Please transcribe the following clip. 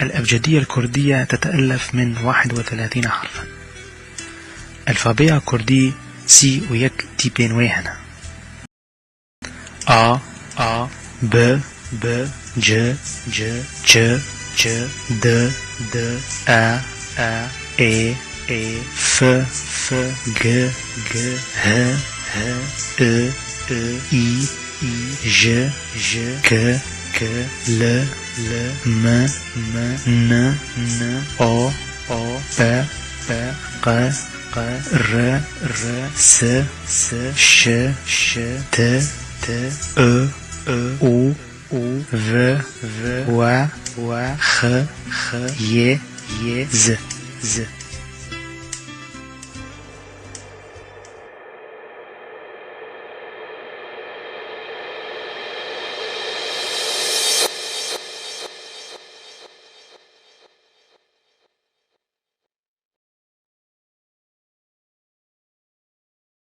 الأبجدية الكردية تتألف من 31 حرفا. ألفابية كردي سي ويك تيبين ويهنا: A A B B J J Ch Ch D D A A E E F F G G H H E E I I J J K K L L M M N N O O P P Q Q R R S S Ş Ş T T E E U U V V W W X X Y Y Z Z